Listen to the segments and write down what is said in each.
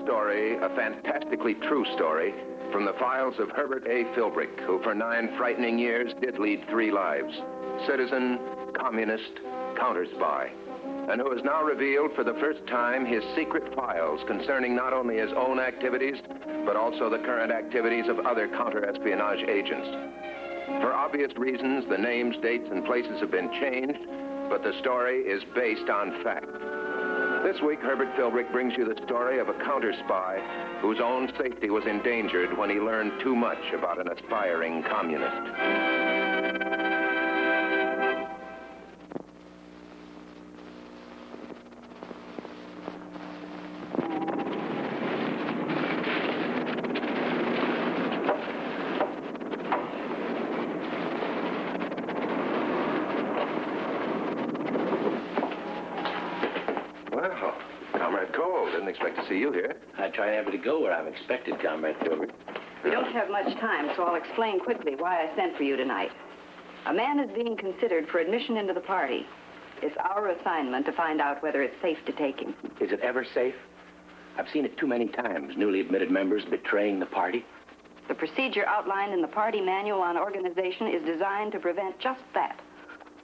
story, a fantastically true story, from the files of Herbert A. Philbrick, who for 9 frightening years did lead 3 lives. Citizen, communist, counter-spy. And who has now revealed for the first time his secret files concerning not only his own activities, but also the current activities of other counter-espionage agents. For obvious reasons, the names, dates, and places have been changed, but the story is based on fact. This week, Herbert Philbrick brings you the story of a counter-spy whose own safety was endangered when he learned too much about an aspiring communist. Didn't expect to see you here. I try never to go where I'm expected, Comrade Herbert. We don't have much time, so I'll explain quickly why I sent for you tonight. A man is being considered for admission into the party. It's our assignment to find out whether it's safe to take him. Is it ever safe? I've seen it too many times, newly admitted members betraying the party. The procedure outlined in the party manual on organization is designed to prevent just that.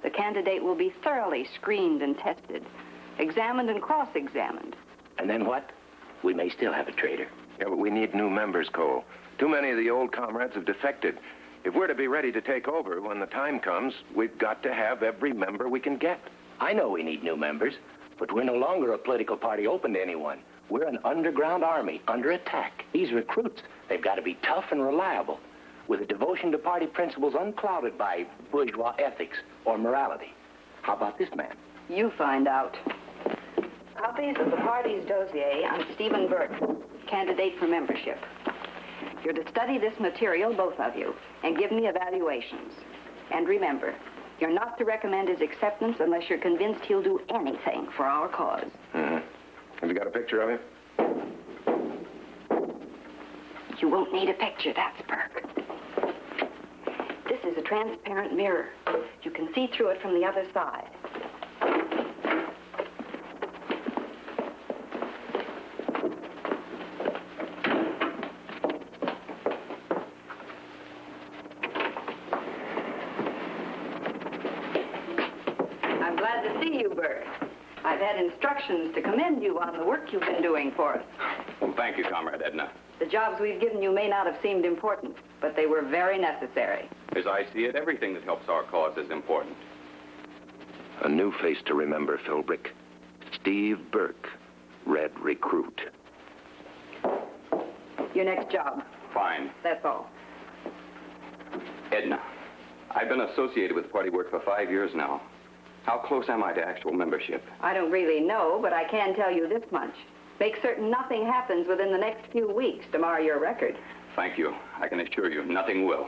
The candidate will be thoroughly screened and tested, examined and cross-examined. And then what? We may still have a traitor. Yeah, but we need new members, Cole. Too many of the old comrades have defected. If we're to be ready to take over when the time comes, we've got to have every member we can get. I know we need new members, but we're no longer a political party open to anyone. We're an underground army under attack. These recruits, they've got to be tough and reliable, with a devotion to party principles unclouded by bourgeois ethics or morality. How about this man? You find out. Copies of the party's dossier on Stephen Burke, candidate for membership. You're to study this material, both of you, and give me evaluations. And remember, you're not to recommend his acceptance unless you're convinced he'll do anything for our cause. Mm-hmm. Have you got a picture of him? You won't need a picture, that's Burke. This is a transparent mirror. You can see through it from the other side. I've had instructions to commend you on the work you've been doing for us. Well, thank you, Comrade Edna. The jobs we've given you may not have seemed important, but they were very necessary. As I see it, everything that helps our cause is important. A new face to remember, Philbrick. Steve Burke, Red Recruit. Your next job. Fine. That's all. Edna, I've been associated with party work for 5 years now. How close am I to actual membership? I don't really know, but I can tell you this much. Make certain nothing happens within the next few weeks to mar your record. Thank you. I can assure you, nothing will.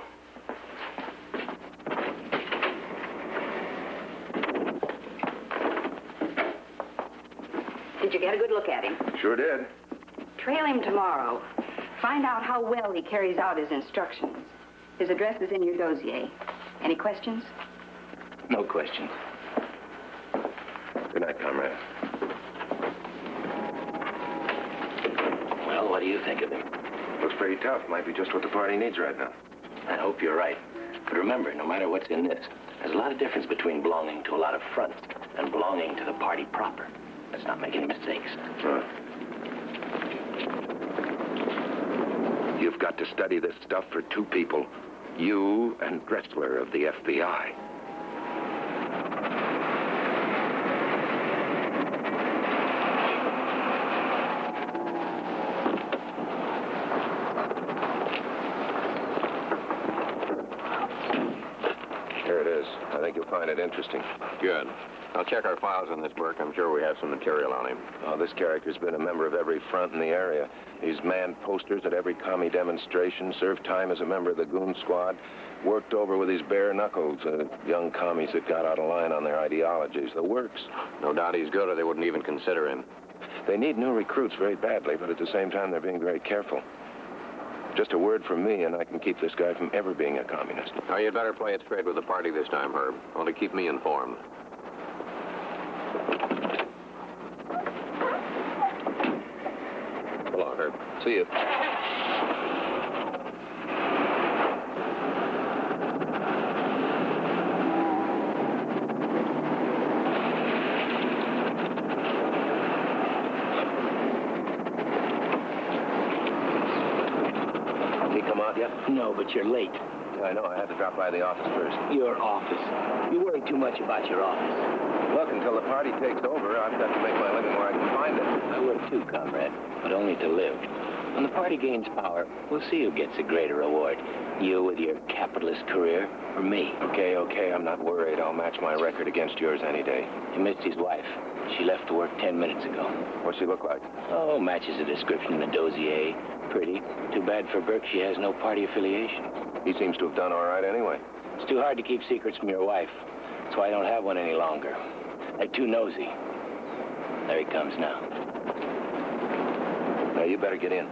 Did you get a good look at him? Sure did. Trail him tomorrow. Find out how well he carries out his instructions. His address is in your dossier. Any questions? No questions. Good night, comrade. Well, what do you think of him? Looks pretty tough. Might be just what the party needs right now. I hope you're right. But remember, no matter what's in this, there's a lot of difference between belonging to a lot of fronts and belonging to the party proper. Let's not make any mistakes. You've got to study this stuff for 2 people. You and Dressler of the FBI. I think you'll find it interesting. Good. I'll check our files on this Burke. I'm sure we have some material on him. Oh, this character's been a member of every front in the area. He's manned posters at every commie demonstration, served time as a member of the goon squad, worked over with his bare knuckles, young commies that got out of line on their ideologies. The works. No doubt he's good, or they wouldn't even consider him. They need new recruits very badly, but at the same time, they're being very careful. Just a word from me, and I can keep this guy from ever being a communist. Oh, you'd better play it straight with the party this time, Herb. Only keep me informed. Hello, Herb. See you. Has he come out yet? No, but you're late. I know. I had to drop by the office first. Your office. You worry too much about your office. Look, until the party takes over, I've got to make my living where I can find it. I work too, comrade, but only to live. When the party gains power, we'll see who gets a greater reward. You with your capitalist career, or me. Okay, I'm not worried. I'll match my record against yours any day. You missed his wife. She left to work 10 minutes ago. What's she look like? Oh, matches the description in the dossier. Pretty. Too bad for Burke she has no party affiliation. He seems to have done all right anyway. It's too hard to keep secrets from your wife. That's why I don't have one any longer. They're too nosy. There he comes now. Now, you better get in.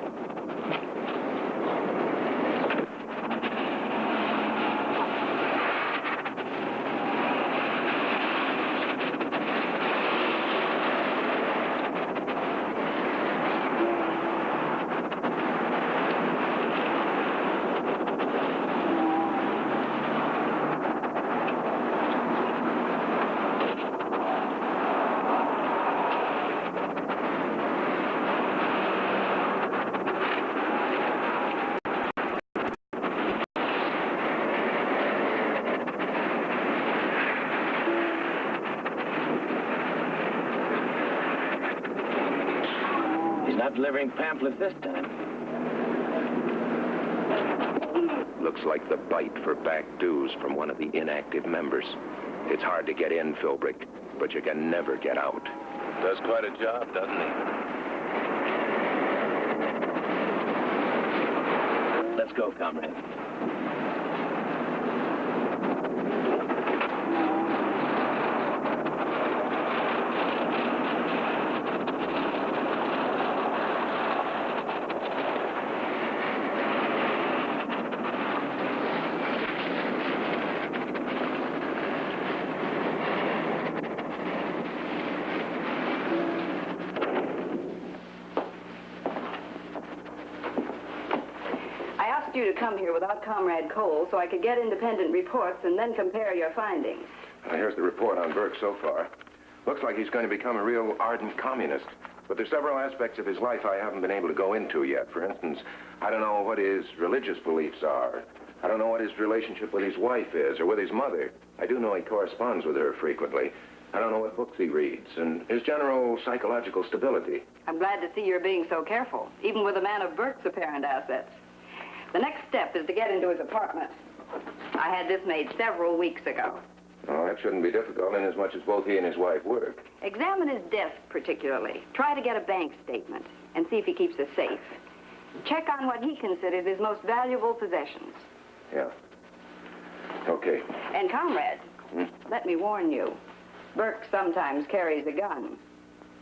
Not delivering pamphlets this time. Looks like the bite for back dues from one of the inactive members. It's hard to get in, Philbrick, but you can never get out. Does quite a job, doesn't he? Let's go, comrade. You to come here without Comrade Cole so I could get independent reports and then compare your findings. Here's the report on Burke so far. Looks like he's going to become a real ardent communist. But there's several aspects of his life I haven't been able to go into yet. For instance, I don't know what his religious beliefs are. I don't know what his relationship with his wife is or with his mother. I do know he corresponds with her frequently. I don't know what books he reads and his general psychological stability. I'm glad to see you're being so careful, even with a man of Burke's apparent assets. The next step is to get into his apartment. I had this made several weeks ago. Oh, that shouldn't be difficult, inasmuch as both he and his wife work. Examine his desk particularly. Try to get a bank statement and see if he keeps a safe. Check on what he considers his most valuable possessions. Yeah. Okay. And, comrade, let me warn you. Burke sometimes carries a gun.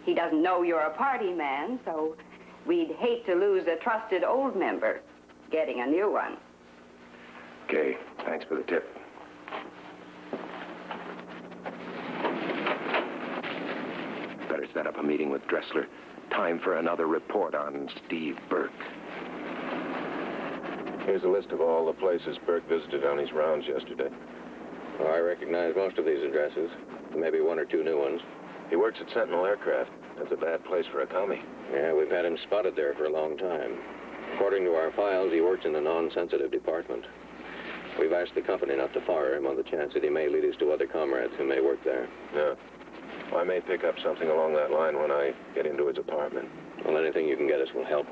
He doesn't know you're a party man, so we'd hate to lose a trusted old member. Getting a new one. Okay, thanks for the tip. Better set up a meeting with Dressler. Time for another report on Steve Burke. Here's a list of all the places Burke visited on his rounds yesterday. Oh, I recognize most of these addresses. Maybe one or two new ones. He works at Sentinel Aircraft. That's a bad place for a commie. Yeah, we've had him spotted there for a long time. According to our files, he works in the non-sensitive department. We've asked the company not to fire him on the chance that he may lead us to other comrades who may work there. Yeah. Well, I may pick up something along that line when I get into his apartment. Well, anything you can get us will help.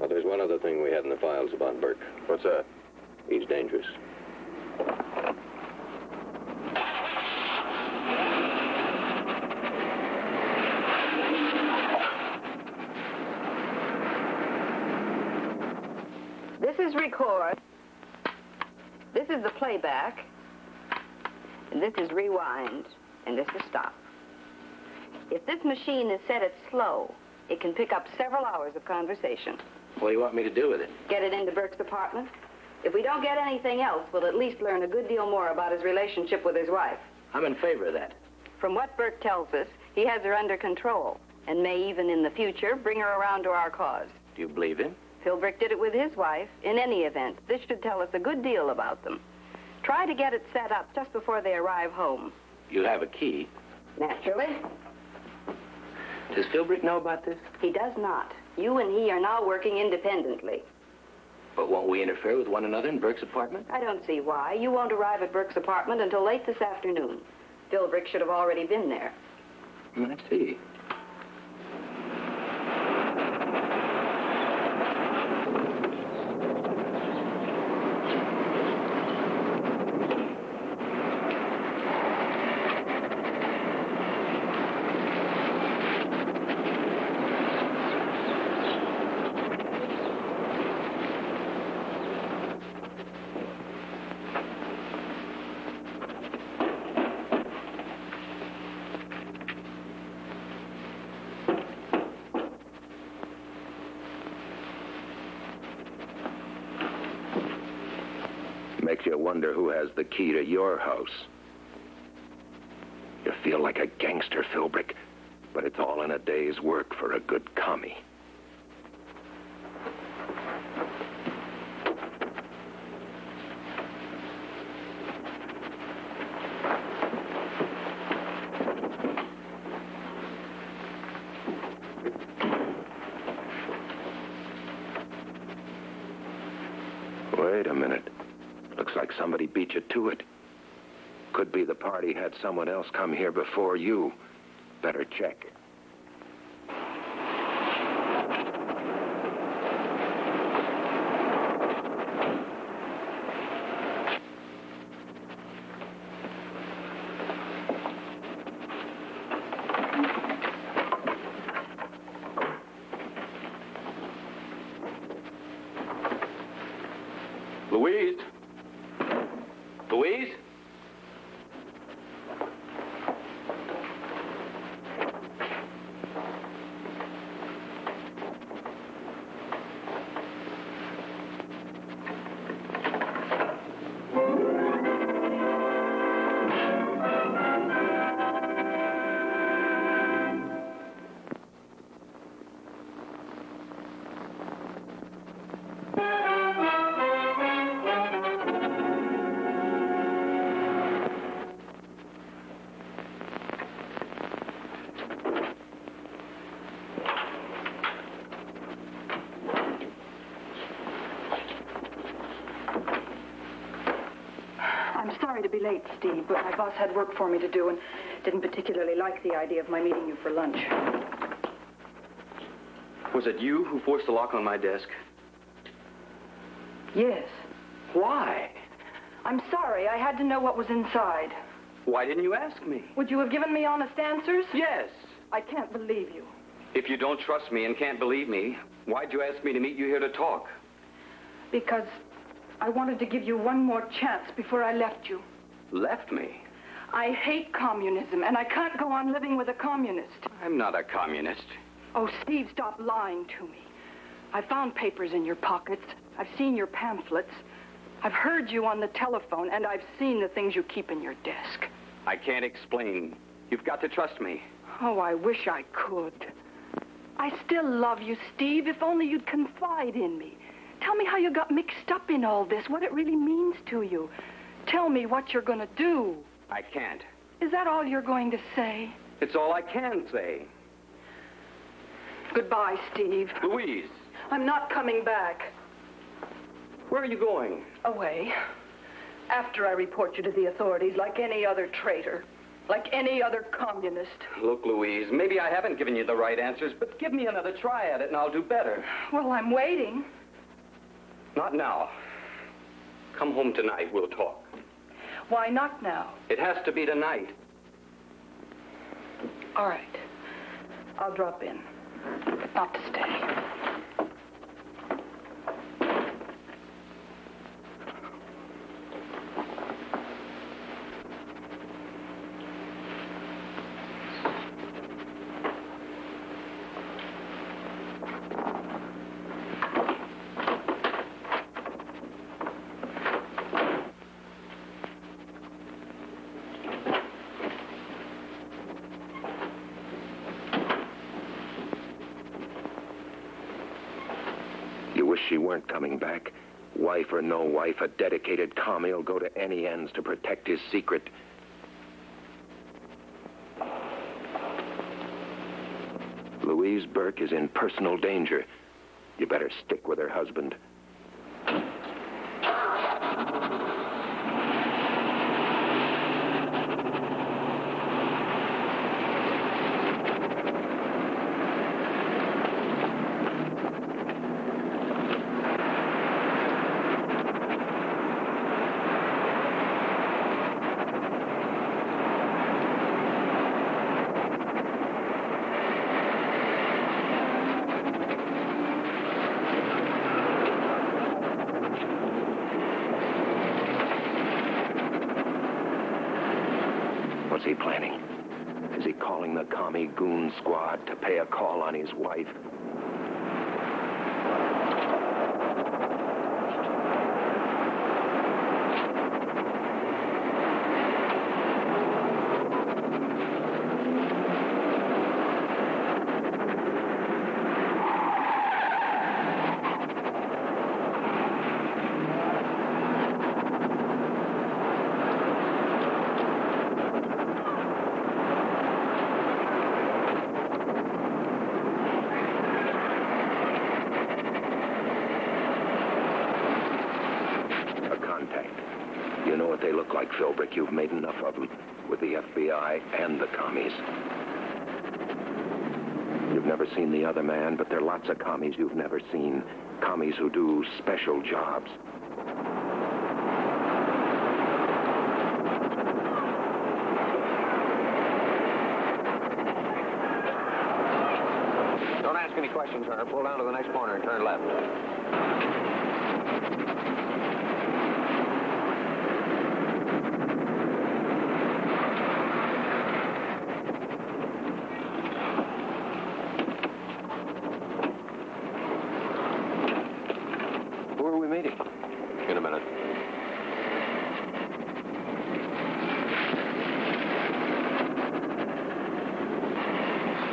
Well, there's one other thing we had in the files about Burke. What's that? He's dangerous. This is record. This is the playback. And this is rewind. And this is stop. If this machine is set at slow, it can pick up several hours of conversation. What do you want me to do with it? Get it into Burke's apartment. If we don't get anything else, we'll at least learn a good deal more about his relationship with his wife. I'm in favor of that. From what Burke tells us, he has her under control and may even in the future bring her around to our cause. Do you believe him? Philbrick did it with his wife. In any event, this should tell us a good deal about them. Try to get it set up just before they arrive home. You have a key. Naturally. Does Philbrick know about this? He does not. You and he are now working independently. But won't we interfere with one another in Burke's apartment? I don't see why. You won't arrive at Burke's apartment until late this afternoon. Philbrick should have already been there. I see. Makes you wonder who has the key to your house. You feel like a gangster, Philbrick, but it's all in a day's work for a good commie. Wait a minute. Looks like somebody beat you to it. Could be the party had someone else come here before you. Better check. Louise? Louise? I'm sorry to be late, Steve, but my boss had work for me to do and didn't particularly like the idea of my meeting you for lunch. Was it you who forced the lock on my desk? Yes. Why? I'm sorry. I had to know what was inside. Why didn't you ask me? Would you have given me honest answers? Yes. I can't believe you. If you don't trust me and can't believe me, why'd you ask me to meet you here to talk? Because I wanted to give you one more chance before I left you. Left me? I hate communism, and I can't go on living with a communist. I'm not a communist. Oh, Steve, stop lying to me. I found papers in your pockets. I've seen your pamphlets. I've heard you on the telephone, and I've seen the things you keep in your desk. I can't explain. You've got to trust me. Oh, I wish I could. I still love you, Steve, if only you'd confide in me. Tell me how you got mixed up in all this, what it really means to you. Tell me what you're going to do. I can't. Is that all you're going to say? It's all I can say. Goodbye, Steve. Louise, I'm not coming back. where are you going? Away. After I report you to the authorities like any other traitor. Like any other communist. Look, Louise, maybe I haven't given you the right answers, but give me another try at it and I'll do better. Well, I'm waiting. Not now. Come home tonight, we'll talk. Why not now? It has to be tonight. All right. I'll drop in. But not to stay. she weren't coming back. Wife or no wife, a dedicated commie will go to any ends to protect his secret. Louise Burke is in personal danger. You better stick with her husband. What's he planning? Is he calling the commie goon squad to pay a call on his wife? You know what they look like, Philbrick. You've made enough of them with the FBI and the commies. You've never seen the other man, but there are lots of commies you've never seen. Commies who do special jobs. Don't ask any questions, Herb. Pull down to the next corner and turn left. Who are we meeting? In a minute.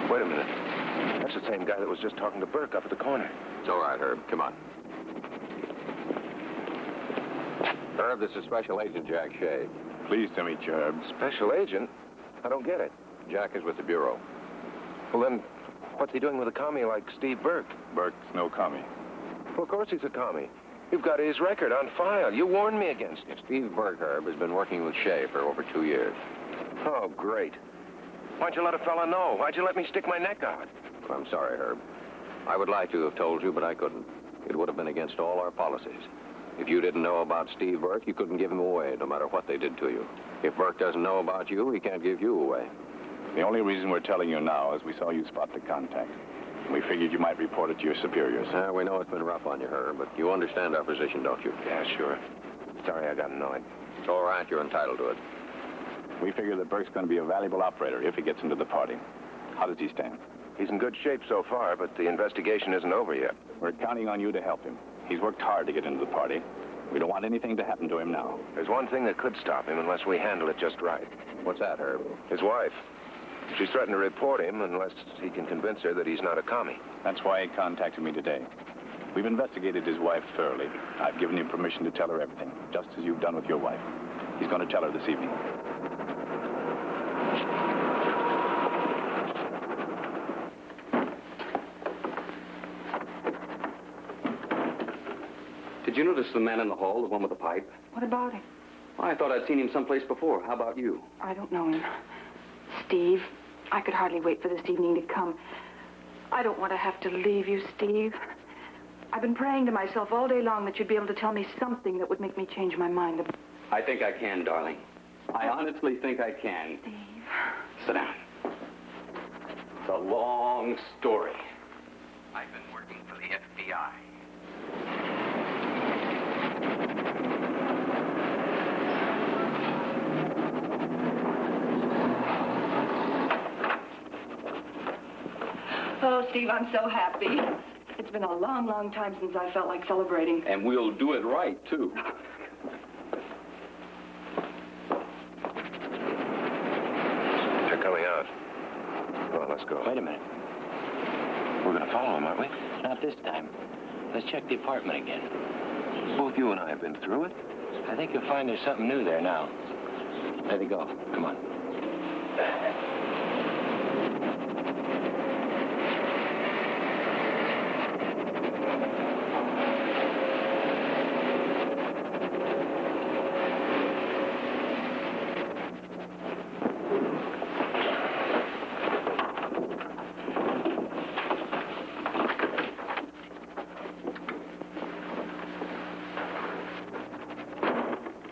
Wait a minute. That's the same guy that was just talking to Burke up at the corner. It's all right, Herb. Come on. Herb, this is Special Agent Jack Shea. Pleased to meet you, Herb. Special agent? I don't get it. Jack is with the Bureau. Well, then, what's he doing with a commie like Steve Burke? Burke's no commie. Well, of course he's a commie. You've got his record on file. You warned me against it. Steve Burke, Herb, has been working with Shea for over 2 years. Oh, great. Why'd you let a fella know? Why'd you let me stick my neck out? I'm sorry, Herb. I would like to have told you, but I couldn't. It would have been against all our policies. If you didn't know about Steve Burke, you couldn't give him away, no matter what they did to you. If Burke doesn't know about you, he can't give you away. The only reason we're telling you now is we saw you spot the contact. We figured you might report it to your superiors. We know it's been rough on you, Herb, but you understand our position, don't you? Yeah, sure. Sorry I got annoyed. It's all right. You're entitled to it. We figure that Burke's going to be a valuable operator if he gets into the party. How does he stand? He's in good shape so far, but the investigation isn't over yet. We're counting on you to help him. He's worked hard to get into the party. We don't want anything to happen to him now. There's one thing that could stop him unless we handle it just right. What's that, Herb? His wife. She's threatened to report him unless he can convince her that he's not a commie. That's why he contacted me today. We've investigated his wife thoroughly. I've given him permission to tell her everything, just as you've done with your wife. He's going to tell her this evening. Did you notice the man in the hall, the one with the pipe? What about him? Well, I thought I'd seen him someplace before. How about you? I don't know him. Steve, I could hardly wait for this evening to come. I don't want to have to leave you, Steve. I've been praying to myself all day long that you'd be able to tell me something that would make me change my mind. I think I can, darling. I honestly think I can. Steve. Sit down. It's a long story. I've been working for the FBI. Oh, Steve, I'm so happy. It's been a long, long time since I felt like celebrating. And we'll do it right, too. They're coming out. Come on, let's go. Wait a minute. We're going to follow him, aren't we? Not this time. Let's check the apartment again. Both you and I have been through it. I think you'll find there's something new there now. Let it go. Come on.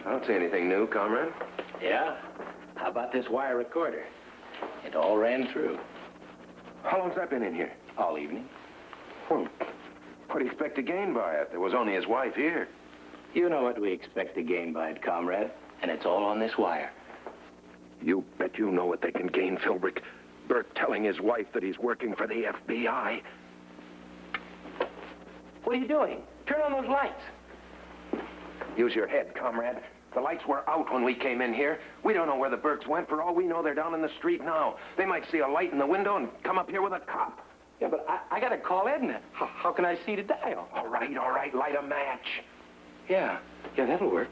I don't see anything new, comrade. Yeah? How about this wire recorder? It all ran through. How long's that been in here? All evening. Well, what do you expect to gain by it? There was only his wife here. You know what we expect to gain by it, comrade. And it's all on this wire. You bet you know what they can gain, Philbrick. Bert telling his wife that he's working for the FBI. What are you doing? Turn on those lights. Use your head, comrade. The lights were out when we came in here. We don't know where the Burks went. For all we know, they're down in the street now. They might see a light in the window and come up here with a cop. Yeah, but I gotta call Edna. How can I see the dial? All right, light a match. Yeah, that'll work.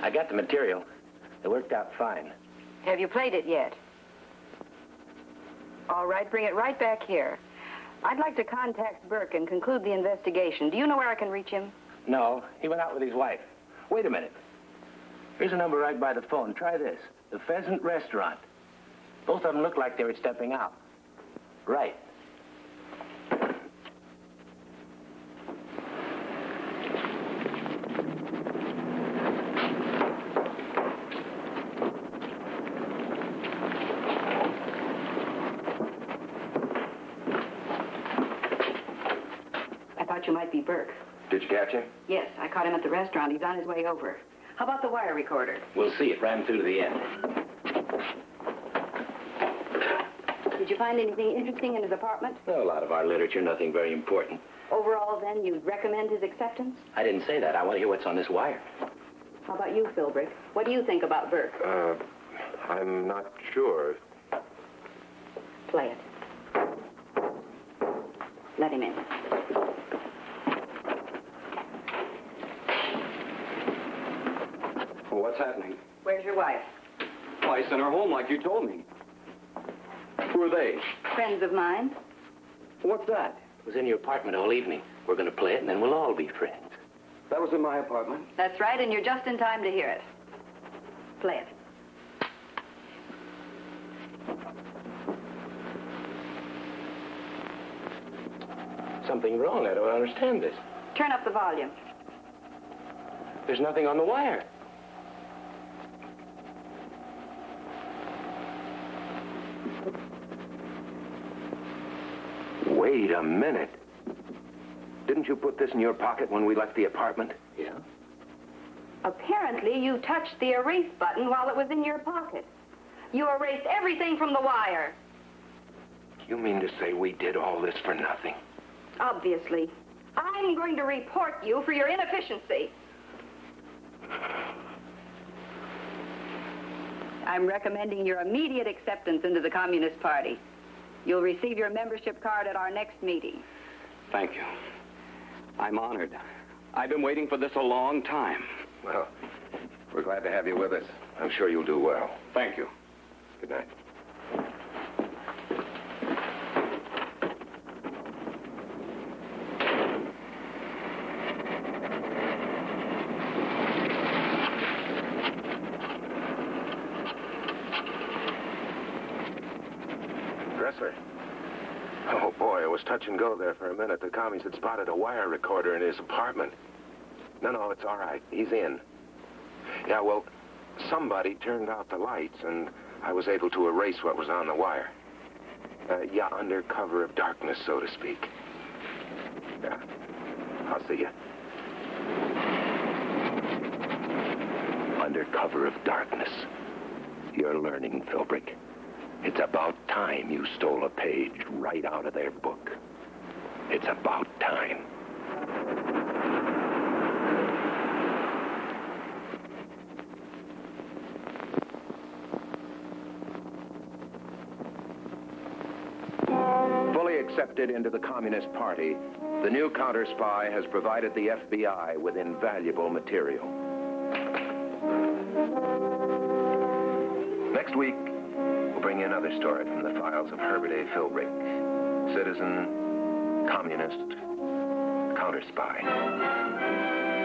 I got the material. It worked out fine. Have you played it yet? All right, bring it right back here. I'd like to contact Burke and conclude the investigation. Do you know where I can reach him? No, he went out with his wife. Wait a minute. Here's a number right by the phone. Try this. The Pheasant Restaurant. Both of them look like they were stepping out. Right. You might be Burke. Did you catch him? Yes, I caught him at the restaurant. He's on his way over. How about the wire recorder? We'll see. It ran through to the end. Did you find anything interesting in his apartment? No, a lot of our literature, nothing very important. Overall, then, you'd recommend his acceptance? I didn't say that. I want to hear what's on this wire. How about you, Philbrick? What do you think about Burke? I'm not sure. Play it. Let him in. Well, what's happening? Where's your wife? Well, I sent her home like you told me. Who are they? Friends of mine. What's that? It was in your apartment all evening. We're going to play it, and then we'll all be friends. That was in my apartment. That's right, and you're just in time to hear it. Play it. Something wrong. I don't understand this. Turn up the volume. There's nothing on the wire. Wait a minute. Didn't you put this in your pocket when we left the apartment? Yeah? Apparently, you touched the erase button while it was in your pocket. You erased everything from the wire. You mean to say we did all this for nothing? Obviously. I'm going to report you for your inefficiency. I'm recommending your immediate acceptance into the Communist Party. You'll receive your membership card at our next meeting. Thank you. I'm honored. I've been waiting for this a long time. Well, we're glad to have you with us. I'm sure you'll do well. Thank you. Good night. Dressler. Oh, boy, it was touch and go there for a minute. The commies had spotted a wire recorder in his apartment. No, it's all right. He's in. Yeah, well, somebody turned out the lights, and I was able to erase what was on the wire. Yeah, under cover of darkness, so to speak. Yeah. I'll see you. Under cover of darkness. You're learning, Philbrick. It's about time you stole a page right out of their book. It's about time. accepted into the Communist Party, the new counter-spy has provided the FBI with invaluable material. Next week, we'll bring you another story from the files of Herbert A. Philbrick, citizen, communist, counter-spy.